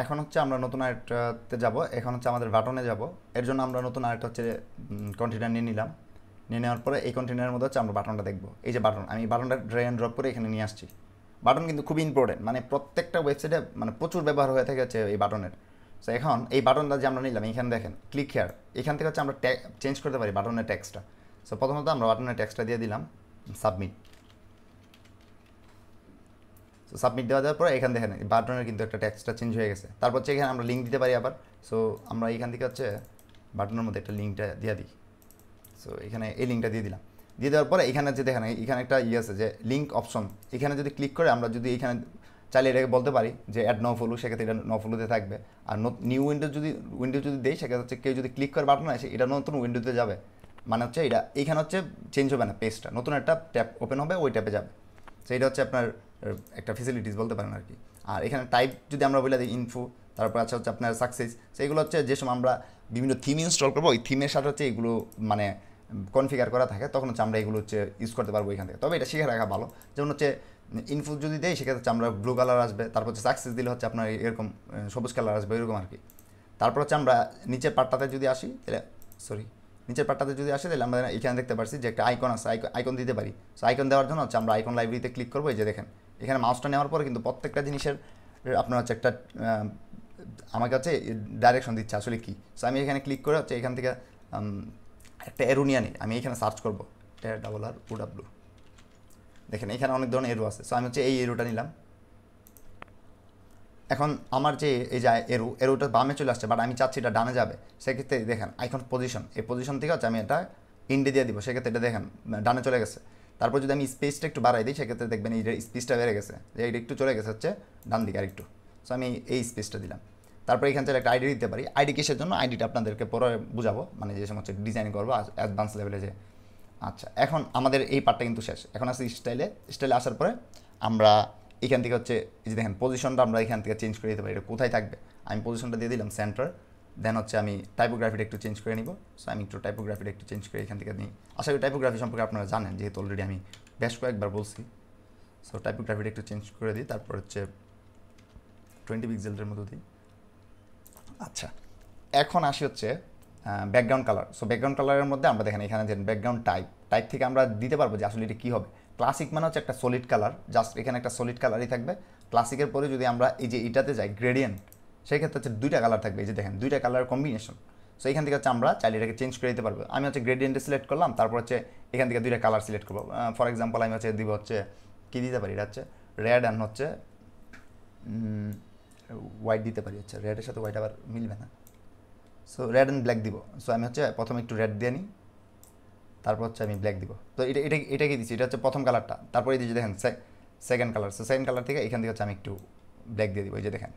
এখন হচ্ছে আমরা নতুন আরেকটাতে যাব। এখন হচ্ছে আমাদের বাটনে যাব। এর জন্য আমরা নতুন আরেকটা হচ্ছে কন্টেনার নিয়ে নিলাম। নিয়ে নেওয়ার পরে এই কন্টেনারের মধ্যে হচ্ছে আমরা বাটনটা দেখব। এই যে বাটন, আমি বাটনটা ড্র্যাগ অ্যান্ড ড্রপ করে এখানে নিয়ে আসছি। বাটন কিন্তু খুবই ইম্পর্টেন্ট, মানে প্রত্যেকটা ওয়েবসাইটে মানে প্রচুর ব্যবহার হয়ে থাকে হচ্ছে এই বাটনের। সো এখন এই বাটনটা যে আমরা নিলাম, এখানে দেখেন ক্লিক হেয়ার, এখান থেকে হচ্ছে আমরা চেঞ্জ করতে পারি বাটনের টেক্সটটা। সো প্রথমত আমরা বাটনের টেক্সটটা দিয়ে দিলাম সাবমিট। সো সাবমিট দেওয়ার পরে এখানে দেখেন বাটনের কিন্তু একটা টেক্সটটা চেঞ্জ হয়ে গেছে। তারপর হচ্ছে এখানে আমরা লিঙ্ক দিতে পারি আবার। সো আমরা এখান থেকে হচ্ছে বাটনের মধ্যে একটা লিঙ্কটা দিয়ে দিই। সো এখানে এই লিঙ্কটা দিয়ে দিলাম। দিয়ে দেওয়ার পরে এখানে যে দেখেন এখানে একটা ইয়ে আছে যে লিঙ্ক অপশন, এখানে যদি ক্লিক করে আমরা যদি এখানে চাইলে এটাকে বলতে পারি যে অ্যাড নো ফলো, সেক্ষেত্রে এটা নো ফলোতে থাকবে। আর নিউ উইন্ডো যদি দেই, সেক্ষেত্রে হচ্ছে কেউ যদি ক্লিক করে বাটন আসে এটা নতুন উইন্ডোতে যাবে। মানে হচ্ছে এটা এইখানে হচ্ছে চেঞ্জ হবে না, পেজটা নতুন একটা ট্যাব ওপেন হবে, ওই ট্যাবে যাবে। সো এটা হচ্ছে আপনার একটা ফেসিলিটিস বলতে পারেন আর কি। আর এখানে টাইপ যদি আমরা বলে দিই ইনফো, তারপর আছে হচ্ছে আপনার সাকসেস। সেগুলো হচ্ছে যে সময় আমরা বিভিন্ন থিম ইনস্টল করবো, ওই থিমের সাথে হচ্ছে এগুলো মানে কনফিগার করা থাকে, তখন হচ্ছে আমরা এগুলো হচ্ছে ইউজ করতে পারবো এখান থেকে। তবে এটা শিখে রাখা ভালো। যেমন হচ্ছে ইনফো যদি দেয়, সেক্ষেত্রে হচ্ছে আমরা ব্লু কালার আসবে। তারপর হচ্ছে সাকসেস দিলে হচ্ছে আপনার এরকম সবুজ কালার আসবে, এরকম আর কি। তারপর হচ্ছে আমরা নিচের পার্টটাতে যদি আসি তাহলে, সরি, নিচের পার্টটাতে যদি আসি তাহলে আমরা এখানে দেখতে পাচ্ছি যে একটা আইকন আছে, আইকন দিতে পারি। সো আইকন দেওয়ার জন্য হচ্ছে আমরা আইকন লাইব্রেরিতে ক্লিক করবো। এই যে দেখেন এখানে মাউসটা নেওয়ার পরে কিন্তু প্রত্যেকটা জিনিসের আপনার হচ্ছে একটা আমাকে হচ্ছে ডাইরেকশন দিচ্ছে আসলে কি। সো আমি এখানে ক্লিক করে হচ্ছে এখান থেকে একটা এরো নিয়ে নিই। আমি এখানে সার্চ করবো ARROW। দেখেন এখানে অনেক ধরনের এরো আছে। সো আমি হচ্ছে এই এরোটা নিলাম। এখন আমার যে এই যে এরোটা বামে চলে আসছে, বাট আমি চাচ্ছি এটা ডানে যাবে। সেক্ষেত্রে দেখেন আইকন পজিশন, এই পজিশন থেকে হচ্ছে আমি এটা ইন্ডে দিয়ে দিব। সেক্ষেত্রে এটা দেখেন ডানে চলে গেছে। তারপর যদি আমি স্পেসটা একটু বাড়াই দিই, সেক্ষেত্রে দেখবেন এই স্পেসটা বেড়ে গেছে, যে এটা একটু চলে গেছে হচ্ছে ডান দিকে আর একটু। সো আমি এই স্পেসটা দিলাম। তারপর এখান থেকে একটা আইডি দিতে পারি। আইডি কিসের জন্য, আইডিটা আপনাদেরকে পরে বুঝাবো, মানে যে সময় হচ্ছে ডিজাইন করবো অ্যাডভান্স লেভেলে যে। আচ্ছা, এখন আমাদের এই পার্টটা কিন্তু শেষ। এখন আছে স্টাইলে আসার পরে আমরা এখান থেকে হচ্ছে এই যে দেখেন পজিশনটা আমরা এখান থেকে চেঞ্জ করে দিতে পারি, এটা কোথায় থাকবে। আমি পজিশনটা দিয়ে দিলাম সেন্টার। দেন হচ্ছে আমি টাইপোগ্রাফিটা একটু চেঞ্জ করে নিব। সো আমি একটু টাইপোগ্রাফিটা একটু চেঞ্জ করে এখান থেকে নিই। আশা করি টাইপোগ্রাফি সম্পর্কে আপনারা জানেন, যেহেতু অলরেডি আমি বেশ কয়েকবার বলছি। সো টাইপোগ্রাফিটা একটু চেঞ্জ করে দিই। তারপর হচ্ছে 20 পিক্সেলের মতো দিই। আচ্ছা, এখন আসি হচ্ছে ব্যাকগ্রাউন্ড কালার। সো ব্যাকগ্রাউন্ড কালারের মধ্যে আমরা দেখেন এখানে যে ব্যাকগ্রাউন্ড টাইপ থেকে আমরা দিতে পারবো যে আসলে এটা কী হবে। ক্লাসিক মানে হচ্ছে একটা সলিড কালার, জাস্ট এখানে একটা সলিড কালারই থাকবে। ক্লাসিকের পরে যদি আমরা এই যে এটাতে যাই গ্রেডিয়েন্ট, সেক্ষেত্রে হচ্ছে দুইটা কালার থাকবে। এই যে দেখেন দুইটা কালার কম্বিনেশন। সো এখান থেকে হচ্ছে আমরা চাইলে এটাকে চেঞ্জ করে দিতে পারবো। আমি হচ্ছে গ্রেডিয়েন্টে সিলেক্ট করলাম, তারপর হচ্ছে এখান থেকে দুইটা কালার সিলেক্ট করবো। ফর এক্সাম্পল আমি হচ্ছে দিব হচ্ছে কী দিতে পারি, এটা হচ্ছে রেড অ্যান্ড হচ্ছে হোয়াইট দিতে পারি। হচ্ছে রেডের সাথে হোয়াইট আবার মিলবে না। সো রেড অ্যান্ড ব্ল্যাক দিব। সো আমি হচ্ছে প্রথমে একটু রেড দিয়ে নিই, তারপর হচ্ছে আমি ব্ল্যাক দিব। তো এটাকে দিচ্ছি, এটা হচ্ছে প্রথম কালারটা। তারপরে এই যে দেখেন second colour. So second colour থেকে এখান থেকে হচ্ছে আমি একটু ব্ল্যাক দিয়ে দিব। এই যে দেখেন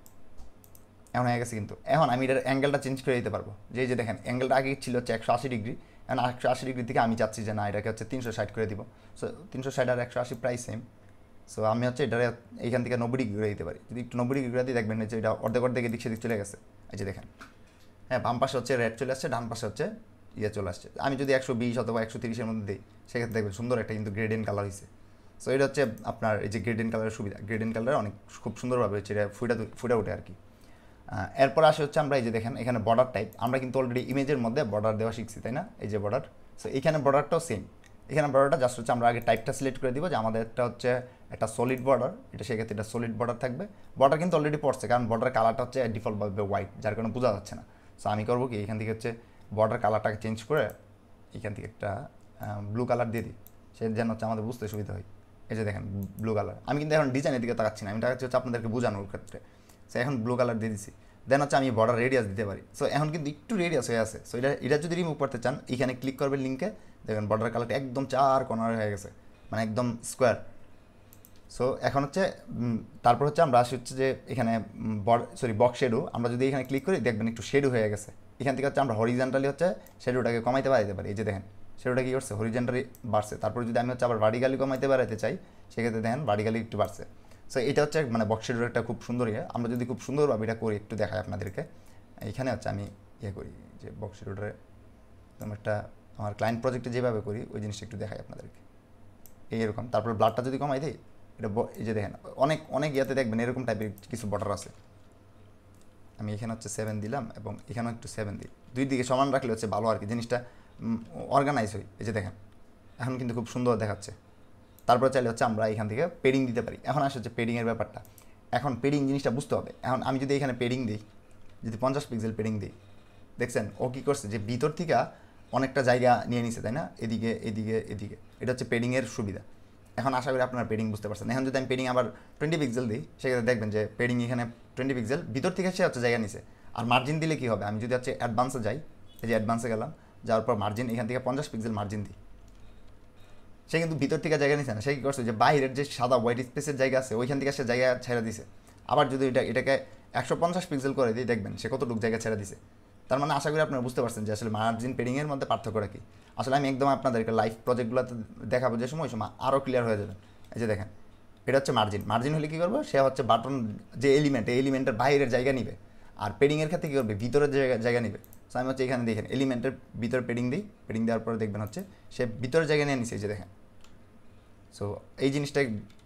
এখন হয়ে গেছে। কিন্তু এখন আমি এটার অ্যাঙ্গেলটা চেঞ্জ করে দিতে পারবো। যে এই যে দেখেন অ্যাঙ্গেলটা আগে ছিল হচ্ছে 180 ডিগ্রি, এখন 180 ডিগ্রি থেকে আমি চাচ্ছি যে না, এটাকে হচ্ছে 360 করে দিব। সো 360 আর 180 প্রায় সেম। সো আমি হচ্ছে এটা এইখান থেকে 90 ডিগ্রি করে দিতে পারি। যদি একটু 90 ডিগ্রি করে দিই, দেখবেন যে এটা অর্ধেক অর্ধেক এদিক সেদিক চলে গেছে। এই যে দেখেন, হ্যাঁ, বাম পাশে হচ্ছে রেড চলে আসছে, ডান পাশে হচ্ছে ইয়ে চলে আসছে। আমি যদি 120 অথবা 130-এর মধ্যে দিই, সেক্ষেত্রে দেখবেন সুন্দর একটা কিন্তু গ্রেডিয়েন্ট কালার হয়েছে। সো এটা হচ্ছে আপনার এই যে গ্রেডিয়েন্ট কালারের সুবিধা। গ্রেডিয়েন্ট কালার অনেক খুব সুন্দরভাবে হচ্ছে এটা ফুটে ওঠে আর কি। এরপর আসে হচ্ছে আমরা এই যে দেখেন এখানে বর্ডার টাইপ। আমরা কিন্তু অলরেডি ইমেজের মধ্যে বর্ডার দেওয়া শিখছি, তাই না? এই যে বর্ডার। সো এখানে বর্ডারটাও সেম। এখানে বর্ডারটা জাস্ট হচ্ছে আমরা আগে টাইপটা সিলেক্ট করে দিব যে আমাদের একটা হচ্ছে একটা সলিড বর্ডার, এটা সেক্ষেত্রে এটা সলিড বর্ডার থাকবে। বর্ডার কিন্তু অলরেডি পড়ছে, কারণ বর্ডার কালারটা হচ্ছে ডিফল্টভাবে হোয়াইট, যার কারণে বোঝা যাচ্ছে না। সো আমি করবো কি, এখান থেকে হচ্ছে বর্ডার কালারটাকে চেঞ্জ করে এখান থেকে একটা ব্লু কালার দিয়ে দিই, সে যেন হচ্ছে আমাদের বুঝতে সুবিধা হয়। এই যে দেখেন ব্লু কালার। আমি কিন্তু এখন ডিজাইনের দিকে তাকাচ্ছি না, আমি তাকাচ্ছি হচ্ছে আপনাদেরকে বোঝানোর ক্ষেত্রে। সো এখন ব্লু কালার দিয়ে দিছি। দেন হচ্ছে আমি বর্ডার রেডিয়াস দিতে পারি। সো এখন কিন্তু একটু রেডিয়াস হয়ে আছে। সো এটা যদি রিমুভ করতে চান, এখানে ক্লিক করবেন লিঙ্কে, দেখবেন বর্ডার কালারটা একদম 4 কর্নার হয়ে গেছে, মানে একদম স্কোয়ার। সো এখন হচ্ছে তারপর হচ্ছে আমরা আসি হচ্ছে যে এখানে বক্স শেডো। আমরা যদি এখানে ক্লিক করি, দেখবেন একটু শেডো হয়ে গেছে। এখান থেকে হচ্ছে আমরা হরিজেন্টালি হচ্ছে শেডোটাকে কমাইতে বাড়াইতে পারি। এই যে দেখেন শেডোটা কী করছে, হরিজেন্টালি বাড়ছে। তারপর যদি আমি হচ্ছে আবার ভার্টিক্যালি কমাইতে বাড়াইতে চাই, সেক্ষেত্রে দেখেন ভার্টিক্যালি একটু বাড়ছে। সো এটা হচ্ছে মানে বক্স শেডোর একটা খুব সুন্দর ইয়ে। আমরা যদি খুব সুন্দরভাবে এটা করি, একটু দেখাই আপনাদেরকে। এখানে হচ্ছে আমি ইয়ে করি যে বক্স শেডোটারে একটা আমার ক্লায়েন্ট প্রজেক্টে যেভাবে করি, ওই জিনিসটা একটু দেখাই আপনাদেরকে। এইরকম। তারপর ব্লাডটা যদি কমাই দিই, এটা এই যে দেখেন অনেক অনেক ইয়াতে দেখবেন এরকম টাইপের কিছু বর্ডার আছে। আমি এখানে হচ্ছে 7 দিলাম এবং এখানেও একটু 7 দিই, দুই দিকে সমান রাখলে হচ্ছে ভালো আর কি, জিনিসটা অর্গানাইজ হয়। এই যে দেখেন এখন কিন্তু খুব সুন্দর দেখাচ্ছে। তারপরে চাইলে হচ্ছে আমরা এখান থেকে পেডিং দিতে পারি। এখন আসে হচ্ছে পেডিংয়ের ব্যাপারটা। এখন পেডিং জিনিসটা বুঝতে হবে। এখন আমি যদি এখানে পেডিং দিই, যদি 50 পিক্সেল পেডিং দিই, দেখছেন ও কী করছে যে ভিতর থেকে অনেকটা জায়গা নিয়ে নিছে, তাই না? এদিকে এদিকে এদিকে, এটা হচ্ছে পেডিংয়ের সুবিধা। এখন আশা করি আপনারা পেডিং বুঝতে পারছেন। এখন যদি আমি পেডিং আবার 20 পিক্সেল দিই, সেক্ষেত্রে দেখবেন যে পেডিং এখানে 20 পিক্সেল ভিতর থেকে সে হচ্ছে জায়গা নিছে। আর মার্জিন দিলে কী হবে, আমি যদি হচ্ছে অ্যাডভান্সে যাই, এই যে অ্যাডভান্সে গেলাম, যাওয়ার পর মার্জিন এখান থেকে 50 পিক্সেল মার্জিন দিই, সে কিন্তু ভিতর থেকে জায়গা নিছে না, সে কী করছে যে বাইরের যে সাদা হোয়াইট স্পেসের জায়গা আছে ওইখান থেকে সে জায়গা ছেড়ে দিছে। আবার যদি এটাকে 150 পিক্সেল করে দিই, দেখবেন সে কতটুকু জায়গা ছেড়ে দিছে। তার মানে আশা করি আপনারা বুঝতে পারছেন যে আসলে মার্জিন পেডিংয়ের মধ্যে পার্থক্যটা কী। আসলে আমি একদম আপনাদেরকে লাইভ প্রজেক্টগুলোতে দেখাবো যে সময় আরও ক্লিয়ার হয়ে যাবেন। এই যে দেখেন এটা হচ্ছে মার্জিন। মার্জিন হলে কী করবো, সে হচ্ছে বাটন যে এলিমেন্ট, এই এলিমেন্টের বাইরের জায়গা নিবে। আর পেডিংয়ের ক্ষেত্রে কী করবে, ভিতরের জায়গা নিবে। সো আমি হচ্ছে এখানে দেখেন এলিমেন্টের ভিতরে পেডিং দিই, পেডিং দেওয়ার পরে দেখবেন হচ্ছে সে ভিতরের জায়গা নিয়ে নিছে। এই যে দেখেন, সো এই জিনিসটা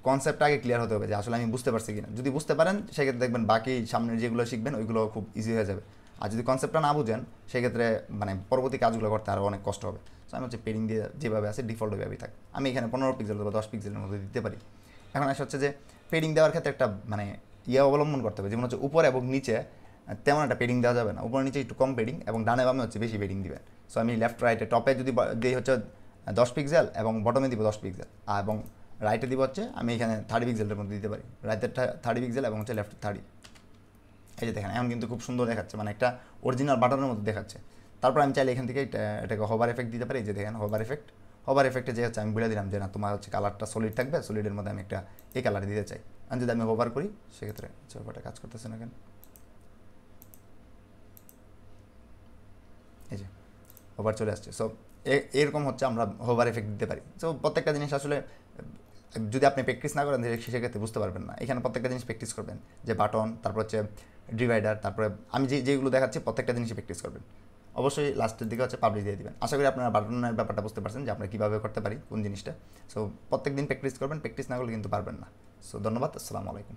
কনসেপ্টটা আগে ক্লিয়ার হতে হবে যে আসলে আমি বুঝতে পারছি কিনা। যদি বুঝতে পারেন সেক্ষেত্রে দেখবেন বাকি সামনের যেগুলো শিখবেন ওইগুলো খুব ইজি হয়ে যাবে। আর যদি কনসেপ্টটা না বুঝেন সেক্ষেত্রে মানে পরবর্তী কাজগুলো করতে আরও অনেক কষ্ট হবে। সো আমি হচ্ছে পেডিং দিয়ে যেভাবে আছে ডিফল্ট ওইভাবেই থাকে। আমি এখানে 15 পিক্সেল বা 10 পিক্সেলের মধ্যে দিতে পারি। এখন আসে হচ্ছে যে পেডিং দেওয়ার ক্ষেত্রে একটা মানে অবলম্বন করতে হবে, যেমন হচ্ছে উপরে এবং নিচে তেমন একটা পেডিং দেওয়া যাবে না। উপরে নিচে একটু কম পেডিং এবং ডানে বামে হচ্ছে বেশি পেডিং দিবেন। সো আমি লেফট রাইটে টপে যদি দিই হচ্ছে 10 পিক্সেল এবং বটমে দিব 10 পিক্সেল, এবং রাইটে দিব হচ্ছে আমি এখানে 30 পিক্সেলের মধ্যে দিতে পারি। রাইটের 30 পিক্সেল এবং হচ্ছে লেফটের 30। এই যে দেখেন এখন কিন্তু খুব সুন্দর দেখাচ্ছে, মানে একটা অরিজিনাল বাটনের মধ্যে দেখাচ্ছে। তারপর আমি চাইলে এখান থেকে এটাকে হোভার এফেক্ট দিতে পারি। এই যে দেখেন হোভার এফেক্টে যে হচ্ছে আমি বলে দিলাম যে না তোমার হচ্ছে কালারটা সলিড থাকবে, সলিডের মধ্যে আমি একটা এই কালার দিতে চাই। আর যদি আমি হোভার করি সেক্ষেত্রে ব্যাপারটা কাজ করতেছে না কেন, এই যে হোভার চলে আসছে। সো এরকম হচ্ছে আমরা হোভার এফেক্ট দিতে পারি। সো প্রত্যেকটা জিনিস আসলে যদি আপনি প্র্যাকটিস না করেন সেক্ষেত্রে বুঝতে পারবেন না। এখানে প্রত্যেকটা জিনিস প্র্যাকটিস করবেন, যে বাটন, তারপর হচ্ছে ডিভাইডার, তারপরে আমি যেগুলো দেখাচ্ছি প্রত্যেকটা জিনিসই প্র্যাকটিস করবেন। অবশ্যই লাস্টের দিকে হচ্ছে পাবলিশ দিয়ে দিবেন। আশা করি আপনারা বাটনের ব্যাপারটা বুঝতে পারছেন যে আমরা কীভাবে করতে পারি কোন জিনিসটা। সো প্রত্যেক দিন প্র্যাকটিস করবেন, প্র্যাকটিস না করলে কিন্তু পারবেন না। সো ধন্যবাদ, আসসালামু আলাইকুম।